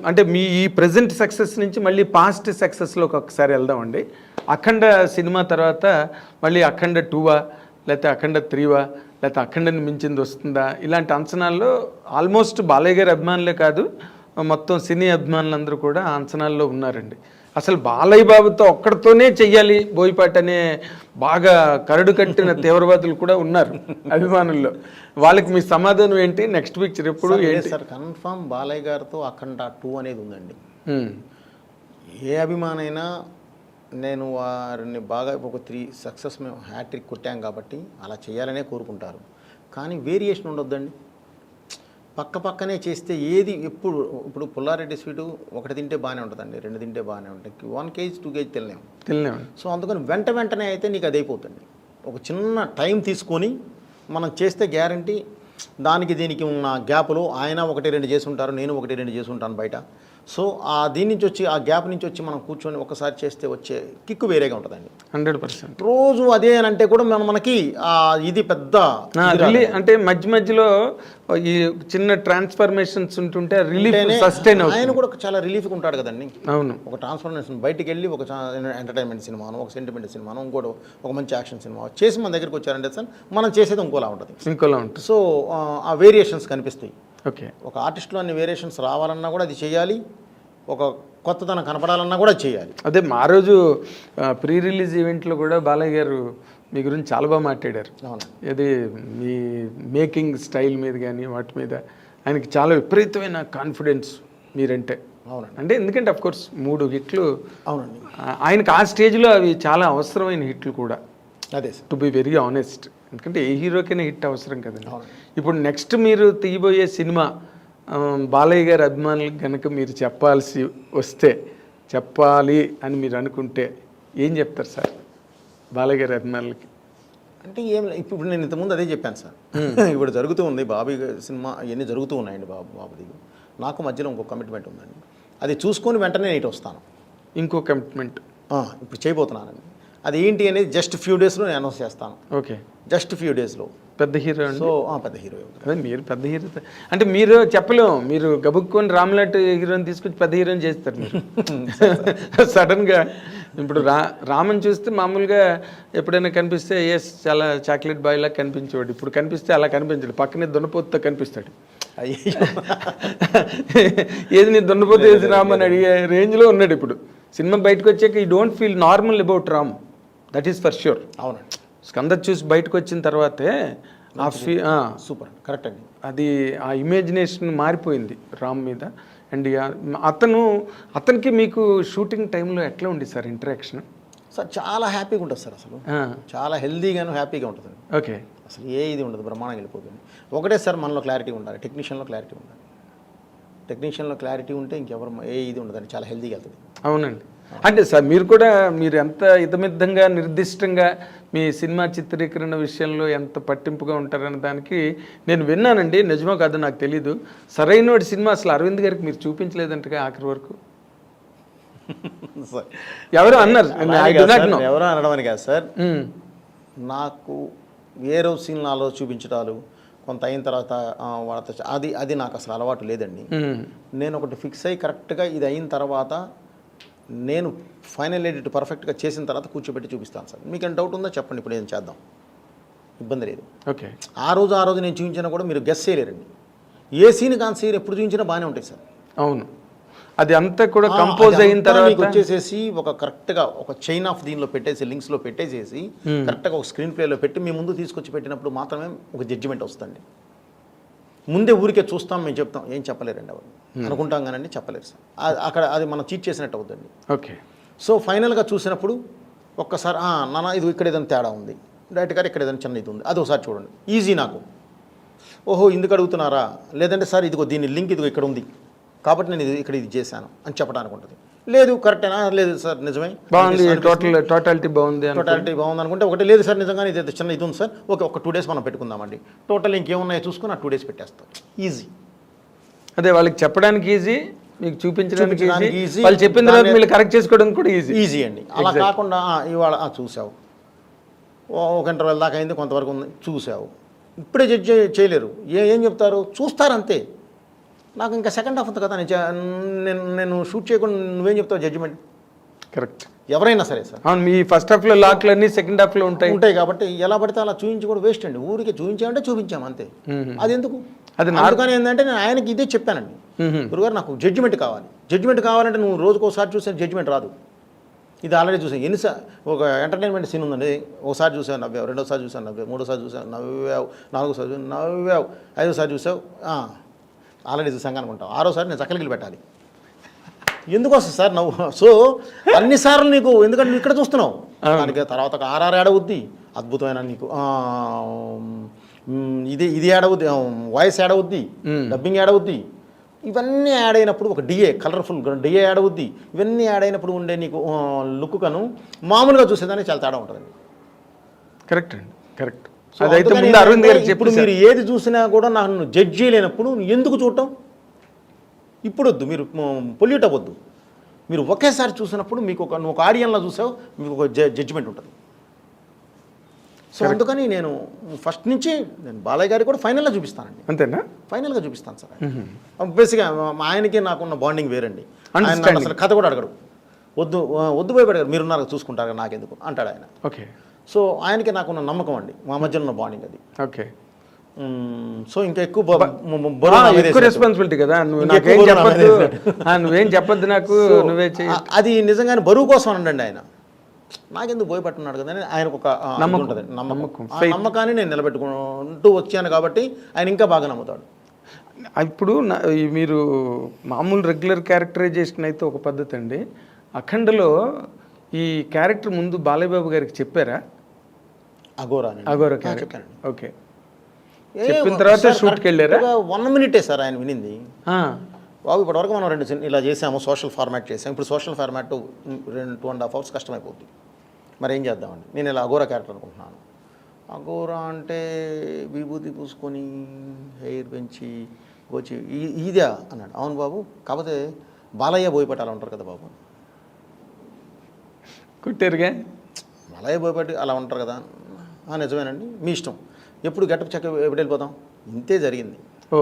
అంటే మీ ఈ present success నుంచి మళ్ళీ పాస్ట్ సక్సెస్లోకి ఒకసారి వెళ్దామండి. అఖండ సినిమా తర్వాత మళ్ళీ అఖండ 2వా లేకపోతే అఖండ 3వా లేకపోతే అఖండని మించింది వస్తుందా? ఇలాంటి అంచనాల్లో ఆల్మోస్ట్ బాలయ్య గారి అభిమానులే కాదు, మొత్తం సినీ అభిమానులందరూ కూడా ఆ అంచనాల్లో ఉన్నారండి. అసలు బాలయ్య బాబుతో ఒక్కడితోనే చెయ్యాలి బోయపాటి అనే బాగా కరడు కట్టిన తీవ్రవాదులు కూడా ఉన్నారు అభిమానుల్లో. వాళ్ళకి మీ సమాధానం ఏంటి? నెక్స్ట్ పిక్చర్ ఎప్పుడు ఏంటి సార్? కన్ఫర్మ్ బాలయ్య గారితో అఖండ 2 అనేది ఉందండి. ఏ అభిమానైనా నేను వారిని బాగా ఒక 3 సక్సెస్ మేము హ్యాట్రిక్ కొట్టాం కాబట్టి అలా చేయాలనే కోరుకుంటారు. కానీ వేరియేషన్ ఉండొద్దండి. పక్క పక్కనే చేస్తే ఏది ఇప్పుడు పుల్లారెడ్డి స్వీటు ఒకటి తింటే బాగానే ఉంటుందండి, 2 తింటే బాగానే ఉంటాయి, 1 kg 2 kg తినలేము. సో అందుకని వెంటనే అయితే నీకు అది అయిపోతుంది. ఒక చిన్న టైం తీసుకొని మనం చేస్తే గ్యారంటీ దీనికి ఉన్న గ్యాప్లో ఆయన 1-2 చేసి ఉంటారు, నేను 1-2 చేసి ఉంటాను బయట. సో దీని నుంచి వచ్చి ఆ గ్యాప్ నుంచి వచ్చి మనం కూర్చొని ఒకసారి చేస్తే వచ్చే కిక్కు వేరేగా ఉంటుందండి. 100%. రోజు అదే అని అంటే కూడా మనకి ఇది పెద్ద అంటే మధ్యలో ఈ చిన్న ట్రాన్స్ఫర్మేషన్స్ ఉంటుంటే రిలీఫ్ సస్టైన్ అవుతుంది. ఆయన కూడా చాలా రిలీఫ్గా ఉంటాడు కదండి. అవును, ఒక ట్రాన్స్ఫర్మేషన్ బయటికి వెళ్ళి ఒక ఎంటర్టైన్మెంట్ సినిమాను, ఒక సెంటిమెంట్ సినిమాను, ఇంకోటి ఒక మంచి యాక్షన్ సినిమా చేసి మన దగ్గరికి వచ్చారంటే సార్ మనం చేసేది ఇంకోలా ఉంటుంది. సో ఆ వేరియేషన్స్ కనిపిస్తాయి. ఓకే, ఒక ఆర్టిస్ట్లో అన్ని వేరియేషన్స్ రావాలన్నా కూడా అది చేయాలి, ఒక కొత్తదనం కనపడాలన్నా కూడా చేయాలి. అదే మా రోజు ప్రీ రిలీజ్ ఈవెంట్లో కూడా బాలయ్య గారు మీ గురించి చాలా బాగా మాట్లాడారు. ఇది మీ మేకింగ్ స్టైల్ మీద కానీ వాటి మీద ఆయనకి చాలా విపరీతమైన కాన్ఫిడెన్స్ మీరంటే. అవునండి. అంటే ఎందుకంటే అఫ్కోర్స్ 3 హిట్లు. అవునండి. ఆయనకు ఆ స్టేజ్లో అవి చాలా అవసరమైన హిట్లు కూడా. అదే టు బి వెరీ ఆనెస్ట్, ఎందుకంటే ఏ హీరోకైనా హిట్ అవసరం కదండి. ఇప్పుడు నెక్స్ట్ మీరు తీయబోయే సినిమా బాలయ్య గారి అభిమానులకు కనుక మీరు చెప్పాలి అని మీరు అనుకుంటే ఏం చెప్తారు సార్ బాలయ్య గారి అభిమానులకి? అంటే ఇప్పుడు నేను ఇంతకుముందు అదే చెప్పాను సార్. ఇప్పుడు జరుగుతూ ఉంది బాబీ సినిమా, ఇవన్నీ జరుగుతూ ఉన్నాయండి. బాబుది నాకు మధ్యలో ఇంకో కమిట్మెంట్ ఉందండి, అది చూసుకొని వెంటనే ఇటు వస్తాను. ఇంకో కమిట్మెంట్ ఇప్పుడు చేయబోతున్నానండి. అది ఏంటి అనేది జస్ట్ ఫ్యూ డేస్లో నేను అనౌన్స్ చేస్తాను. ఓకే, జస్ట్ ఫ్యూ డేస్లో. పెద్ద హీరో. సో పెద్ద హీరో. అదే మీరు పెద్ద హీరో అంటే మీరు చెప్పలేము, మీరు గబుక్కొని రామ్లాట్ హీరోని తీసుకొచ్చి పెద్ద హీరోని చేస్తారు మీరు సడన్గా. ఇప్పుడు రామన్ చూస్తే మామూలుగా ఎప్పుడైనా కనిపిస్తే చాలా చాక్లెట్ బాయ్ లాగా కనిపించేవాడు. ఇప్పుడు కనిపిస్తే అలా కనిపించాడు, పక్కనే దున్నపోతుతో కనిపిస్తాడు. ఏది నీ దున్నపోతు వేసి రామని అడిగే రేంజ్లో ఉన్నాడు ఇప్పుడు. సినిమా బయటకు వచ్చాక ఈ don't feel normal about Ram, that is for sure. అవునండి. స్కంద చూసి బయటకు వచ్చిన తర్వాతే సూపర్ కరెక్ట్ అండి. అది ఆ ఇమాజినేషన్ మారిపోయింది రామ్ మీద. అండ్ అతనికి మీకు షూటింగ్ టైంలో ఎట్లా ఉంది సార్ ఇంటరాక్షన్? సార్ చాలా హ్యాపీగా ఉంటుంది సార్, అసలు చాలా హెల్దీగాను హ్యాపీగా ఉంటుంది. ఓకే, అసలు ఇది ఉండదు, బ్రహ్మాండంగా వెళ్ళిపోతుంది. ఒకటే సార్ మనలో క్లారిటీ ఉండాలి, టెక్నీషియన్లో క్లారిటీ ఉండాలి. టెక్నీషియన్లో క్లారిటీ ఉంటే ఇంకెవరు ఇది ఉండదండి, చాలా హెల్దీగా వెళ్తుంది. అవునండి. అంటే సార్ మీరు ఎంత ఇతమిద్దంగా నిర్దిష్టంగా మీ సినిమా చిత్రీకరణ విషయంలో ఎంత పట్టింపుగా ఉంటారనే దానికి నేను విన్నానండి, నిజమో కాదో నాకు తెలీదు. సరైన సినిమా అసలు అరవింద్ గారికి మీరు చూపించలేదంటగా ఆఖరి వరకు ఎవరో అన్నారు. ఎవరో అనడం అని కాదు సార్, నాకు ఏ రోజు సీన్ నాలో చూపించడాలు కొంత అయిన తర్వాత వాళ్ళతో అది నాకు అసలు అలవాటు లేదండి. నేను ఒకటి ఫిక్స్ అయ్యి కరెక్ట్గా ఇది అయిన తర్వాత నేను ఫైనల్ ఎడిట్ పర్ఫెక్ట్గా చేసిన తర్వాత కూర్చోబెట్టి చూపిస్తాను సార్. మీకు డౌట్ ఉందో చెప్పండి, ఇప్పుడు ఏం చేద్దాం, ఇబ్బంది లేదు. ఓకే, ఆ రోజు నేను చూపించినా కూడా మీరు గెస్ చేయలేరండి. ఏ సీన్ కాని సీన్ ఎప్పుడు చూపించినా బాగానే ఉంటాయి సార్. అవును, అది అంతా కూడా కంపోజ్ అయిన తర్వాత వచ్చేసేసి ఒక కరెక్ట్గా ఒక చైన్ ఆఫ్ దీనిలో పెట్టేసి లింక్స్లో పెట్టేసేసి కరెక్ట్గా ఒక స్క్రీన్ ప్లేలో పెట్టి మీ ముందు తీసుకొచ్చి పెట్టినప్పుడు మాత్రమే ఒక జడ్జిమెంట్ వస్తుంది. ముందే ఊరికే చూస్తాం, మేము చెప్తాం, ఏం చెప్పలేరండి ఎవరు అనుకుంటాం కానీ చెప్పలేరు సార్. అక్కడ అది మనం చీట్ చేసినట్టు అవుతుంది. ఓకే, సో ఫైనల్గా చూసినప్పుడు ఒక్కసారి నాన్న ఇది ఇక్కడ ఏదైనా తేడా ఉంది, డైరెక్ట్ గారు ఇక్కడ ఏదైనా చిన్న ఇది ఉంది, అది ఒకసారి చూడండి, ఈజీ నాకు. ఓహో ఇందుకు అడుగుతున్నారా, లేదంటే సార్ ఇదిగో దీని లింక్ ఇదిగో ఇక్కడ ఉంది కాబట్టి నేను ఇది చేశాను అని చెప్పడానికి ఉంటుంది. లేదు కరెక్టేనా, లేదు సార్ నిజమే బాగుంది, టోటాలిటీ బాగుంది అనుకుంటే ఒకటి, లేదు సార్ నిజంగానే ఇది చిన్న ఇది ఉంది సార్, ఓకే ఒక 2 days మనం పెట్టుకుందామండి, టోటల్ ఇంకేమున్నాయో చూసుకుని ఆ 2 days పెట్టేస్తాం, ఈజీ. అదే వాళ్ళకి చెప్పడానికి ఈజీ, మీకు చూపించడానికి ఈజీ, వాళ్ళు చెప్పిన తర్వాత మీరు కరెక్ట్ చేసుకోవడం కూడా ఈజీ అండి. అలా కాకుండా ఇవాళ చూసావు, ఒక ఇంటర్వెల్ దాకా అయింది, కొంతవరకు ఉంది చూసావు, ఇప్పుడే జడ్జ్ చేయలేరు. ఏం చెప్తారు, చూస్తారు అంతే. నాకు ఇంకా సెకండ్ హాఫ్ ఉంది కదా నేను షూట్ చేయకుండా నువ్వేం చెప్తావు జడ్జిమెంట్? కరెక్ట్. ఎవరైనా సరే సార్ అవును, మీ ఫస్ట్ హాఫ్లో లాక్లు అన్నీ సెకండ్ హాఫ్లో ఉంటాయి కాబట్టి ఎలా పడితే అలా చూపించి కూడా వేస్ట్ అండి. ఊరికి చూపించామంటే చూపించాము అంతే. అది ఎందుకు? అది అందుకని ఏంటంటే నేను ఆయనకి ఇదే చెప్పానండి, గురుగారు నాకు జడ్జిమెంట్ కావాలి. జడ్జిమెంట్ కావాలంటే నువ్వు రోజుకోసారి చూసే జడ్జిమెంట్ రాదు. ఇది ఆల్రెడీ చూసాను ఎన్నిసార్లు. ఒక ఎంటర్టైన్మెంట్ సీన్ ఉందండి, ఒకసారి చూసావు నవ్వావు, రెండోసారి చూసావు నవ్వావు, మూడోసారి చూసావు నవ్వావు, నాలుగోసారి చూసావు నవ్వావు, ఐదోసారి చూసావు ఆల్రెడీ చూసాం అనుకుంటావు, ఆరోసారి నేను చక్కలికి పెట్టాలి. ఎందుకు వస్తుంది సార్ నవ్వు? సో అన్నిసార్లు నీకు ఎందుకంటే నువ్వు ఇక్కడ చూస్తున్నావు, దానికి తర్వాత ఒక ఆర్ఆర్ యాడ్ అవుద్ది, అద్భుతమైన నీకు ఇది యాడ్ అవుద్ది, వాయిస్ యాడ్ అవుద్ది, డబ్బింగ్ యాడ్ అవుద్ది. ఇవన్నీ యాడ్ అయినప్పుడు ఒక డిఏ కలర్ఫుల్ డిఏ యాడ్ అవుద్ది. ఇవన్నీ యాడ్ అయినప్పుడు ఉండే నీకు లుక్ కను మామూలుగా చూసేదానికి చాలా తేడా ఉంటుందండి. కరెక్ట్ అండి, కరెక్ట్. అదైతే ముందు అరవింద్ గారికి ఇప్పుడు మీరు ఏది చూసినా కూడా నన్ను జడ్జ్ చేయలేనప్పుడు ఎందుకు చూడటం? ఇప్పుడు వద్దు, మీరు పొల్యూట్ అవ్వద్దు. మీరు ఒకేసారి చూసినప్పుడు మీకు నువ్వు ఒక ఆడియన్లో చూసావు, మీకు ఒక జడ్జిమెంట్ ఉంటుంది. సో అందుకని నేను ఫస్ట్ నుంచి నేను బాలయ్య గారికి కూడా ఫైనల్గా చూపిస్తానండి. అంతేనా? ఫైనల్గా చూపిస్తాను సార్. బేసిక్గా ఆయనకి నాకున్న బాండింగ్ వేరండి. ఆయన అసలు కథ కూడా అడగడు, వద్దు భయపడగారు, మీరున్నారు చూసుకుంటారు నాకెందుకు అంటాడు ఆయన. ఓకే. సో ఆయనకి నాకున్న నమ్మకం అండి, మా మధ్యలో ఉన్న బాండింగ్ అది. ఓకే. సో ఇంకా ఎక్కువ రెస్పాన్సిబిలిటీ కదా, నువ్వేం చెప్పద్దు నాకు, నువ్వే అది నిజంగానే బరువు కోసం అనండి ఆయన. నాకెందుకు భయపడుతున్నాడు కదా అని ఆయనకు ఒక ఉంటుంది, నమ్మకాన్ని నేను నిలబెట్టుకుంటూ వచ్చాను కాబట్టి ఆయన ఇంకా బాగా నమ్ముతాడు. ఇప్పుడు మీరు మామూలు రెగ్యులర్ క్యారెక్టరైజేషన్ అయితే ఒక పద్ధతి అండి, అఖండలో ఈ క్యారెక్టర్ ముందు బాలయ్య బాబు గారికి చెప్పారా? అఘోరా క్యారెక్టర్. ఓకే. చెప్పిన తర్వాత షూట్కి వెళ్ళారా? 1 minute సార్ ఆయన వినింది. బాబు ఇప్పటివరకు మనం 2 ఇలా చేసాము, సోషల్ ఫార్మాట్ చేసాము, ఇప్పుడు సోషల్ ఫార్మాట్ 2.5 hours కష్టమైపోతుంది, మరి ఏం చేద్దామండి. నేను ఇలా అఘోరా క్యారెక్టర్ అనుకుంటున్నాను. అఘోరా అంటే విభూతి పూసుకొని హెయిర్ పెంచి వచ్చి ఇదా అన్నాడు. అవును బాబు, కాకపోతే బాలయ్య బోయపట్టాలి ఉంటారు కదా బాబు. కుట్టారుగా బాలయ్య బోయపట్టి అలా ఉంటారు కదా. నిజమేనండి, మీ ఇష్టం, ఎప్పుడు గెటప్ చెక్క ఎప్పుడు వెళ్ళిపోతాం, ఇంతే జరిగింది. ఓ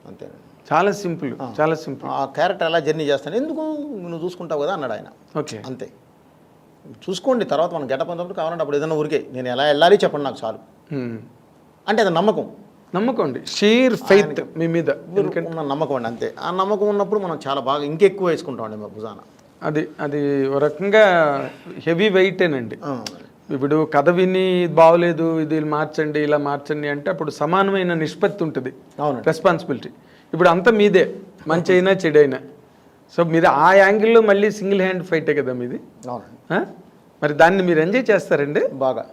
అంతేనండి, చాలా సింపుల్, చాలా సింపుల్. ఆ క్యారెక్టర్ ఎలా జర్నీ చేస్తాను, ఎందుకు నువ్వు చూసుకుంటావు కదా అన్నాడు ఆయన. ఓకే, అంతే. చూసుకోండి, తర్వాత మనం గెటప్ అంతప్పుడు కావాలంటే అప్పుడు ఏదైనా ఊరికే నేను ఎలా వెళ్ళాలి చెప్పండి నాకు చాలు అంటే అది నమ్మకం అండి, షీర్ ఫెయిత్ మీ మీద ఉన్న నమ్మకం అండి, అంతే. ఆ నమ్మకం ఉన్నప్పుడు మనం చాలా బాగా ఇంకెక్కువ వేసుకుంటామండి మా భుజాన. అది ఒక రకంగా హెవీ వెయిటేనండి. ఇప్పుడు కథ విని బాగోలేదు, ఇది మార్చండి, ఇలా మార్చండి అంటే అప్పుడు సమానమైన నిష్పత్తి ఉంటుంది రెస్పాన్సిబిలిటీ. ఇప్పుడు అంతా మీదే, మంచి అయినా చెడైనా. సో మీరు ఆ యాంగిల్లో మళ్ళీ సింగిల్ హ్యాండ్ ఫైటే కదా మీది. మరి దాన్ని మీరు ఎంజాయ్ చేస్తారండి బాగా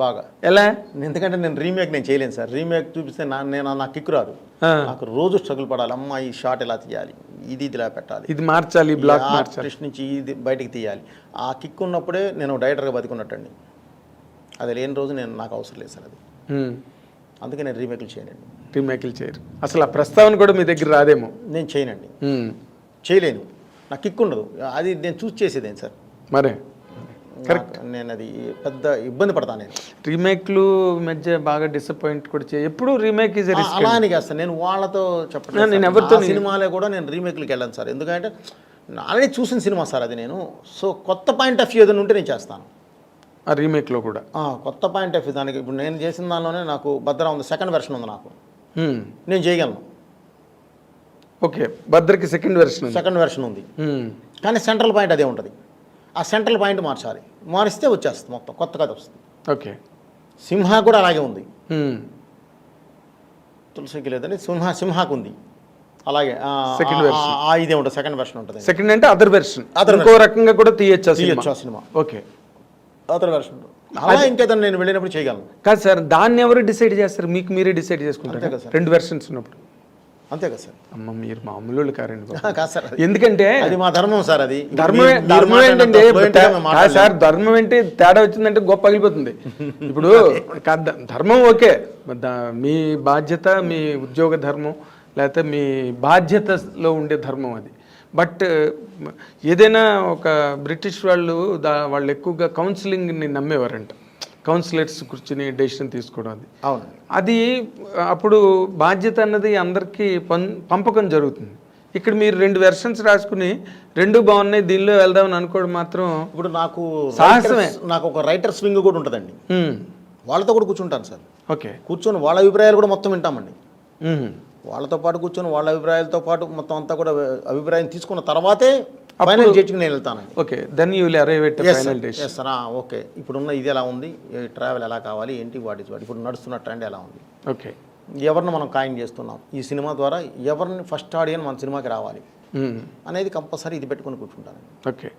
బాగా. ఎలా? ఎందుకంటే నేను రీమేక్ చేయలేను సార్. రీమేక్ చూపిస్తే నాకు కిక్కు రాదు. నాకు రోజు స్ట్రగుల్ పడాలి. అమ్మ ఈ షాట్ ఎలా తీయాలి, ఇది ఇలా పెట్టాలి, ఇది మార్చాలి, బ్లాక్ మార్చాలి, నుంచి ఇది బయటికి తీయాలి. ఆ కిక్ ఉన్నప్పుడే నేను డైరెక్టర్గా బతికున్నట్టండి. అది లేని రోజు నాకు అవసరం లేదు సార్ అది. అందుకే నేను రీమేక్లు చేయనండి. రీమేక్లు చేయరు అసలు, ఆ ప్రస్తావన కూడా మీ దగ్గర రాదేమో. నేను చేయనండి, చేయలేను. నాకు కిక్ ఉండదు. అది నేను చూస్ చేసేదేం సార్. మరే కరెక్ట్. నేను అది పెద్ద ఇబ్బంది పడతాను. నేను రీమేక్లు మధ్య బాగా డిసప్పాయింట్ కూడా ఎప్పుడు రీమేక్ ఈజ్ రిస్క్ అలా అని కాదు సార్. నేను వాళ్ళతో చెప్పలేదు, నేను ఎవరితో సినిమాలే కూడా నేను రీమేక్లకి వెళ్ళాను సార్. ఎందుకంటే ఆల్రెడీ చూసిన సినిమా సార్ అది. నేను సో కొత్త పాయింట్ ఆఫ్ వ్యూ ఏదైనా ఉంటే నేను చేస్తాను ఆ రీమేక్లో కూడా. కొత్త పాయింట్ ఆఫ్ వ్యూ దానికి ఇప్పుడు నేను చేసిన దానిలోనే నాకు భద్ర ఉంది, సెకండ్ వెర్షన్ ఉంది నాకు, నేను చేయగలను. ఓకే, భద్రకి సెకండ్ వెర్షన్ ఉంది, కానీ సెంట్రల్ పాయింట్ అదే ఉంటుంది. ఆ సెంట్రల్ పాయింట్ మార్చాలి, మారిస్తే వచ్చేస్తుంది మొత్తం కొత్త కథ వస్తుంది. ఓకే, సింహ కూడా అలాగే ఉంది. తులసికి లేదని సింహాకు ఉంది అలాగే. ఇదే ఉంటుంది, సెకండ్ వెర్షన్ ఉంటుంది. సెకండ్ అంటే అదర్ వెర్షన్, ఇంకో రకంగా కూడా తీయచ్చు సినిమా. ఓకే, అదర్ వెర్షన్ అలా ఇంకేదన్నా నేను వెళ్ళినప్పుడు చేయగలను. కాదు సార్, దాన్ని ఎవరు డిసైడ్ చేస్తారు? మీకు మీరే డిసైడ్ చేసుకుంటారు కదా 2 వెర్షన్స్ ఉన్నప్పుడు. అంతే కదా సార్. అమ్మ మీరు మామూలు కారండి కాదు సార్, ఎందుకంటే అది మా ధర్మం సార్. అది ధర్మం ఏంటంటే సార్, ధర్మం ఏంటి తేడా వచ్చిందంటే గొప్ప పగిలిపోతుంది. ఇప్పుడు ధర్మం ఓకే, మీ బాధ్యత, మీ ఉద్యోగ ధర్మం, లేకపోతే మీ బాధ్యతలో ఉండే ధర్మం అది. బట్ ఏదైనా ఒక బ్రిటిష్ వాళ్ళు ఎక్కువగా కౌన్సిలింగ్ని నమ్మేవారంట. కౌన్సిలర్స్ కూర్చుని డెసిషన్ తీసుకోవడం అది అవునండి. అది అప్పుడు బాధ్యత అన్నది అందరికీ పంపకం జరుగుతుంది. ఇక్కడ మీరు 2 వెర్షన్స్ రాసుకుని 2 బాగున్నాయి దీనిలో వెళ్దామని అనుకోవడం మాత్రం ఇప్పుడు నాకు సాహసమే. నాకు ఒక రైటర్స్ వింగ్ కూడా ఉంటుందండి. వాళ్ళతో కూడా కూర్చుంటాను సార్. ఓకే. కూర్చొని వాళ్ళ అభిప్రాయాలు కూడా మొత్తం వింటామండి. వాళ్ళతో పాటు కూర్చొని వాళ్ళ అభిప్రాయాలతో పాటు మొత్తం అంతా కూడా అభిప్రాయం తీసుకున్న తర్వాతే ఫైనల్ జడ్జికి నేను వెళ్తానండి. Okay, then you will arrive at final decision. Sir okay, ఇప్పుడున్న ఇది ఎలా ఉంది, ట్రావెల్ ఎలా కావాలి, ఏంటి వాటి ఇప్పుడు నడుస్తున్న ట్రెండ్ ఎలా ఉంది, ఓకే, ఎవరిని మనం ఖాయం చేస్తున్నాం, ఈ సినిమా ద్వారా ఎవరిని ఫస్ట్ ఆడియన్స్ మన సినిమాకి రావాలి అనేది కంపల్సరీ ఇది పెట్టుకొని కూర్చుంటాను. ఓకే.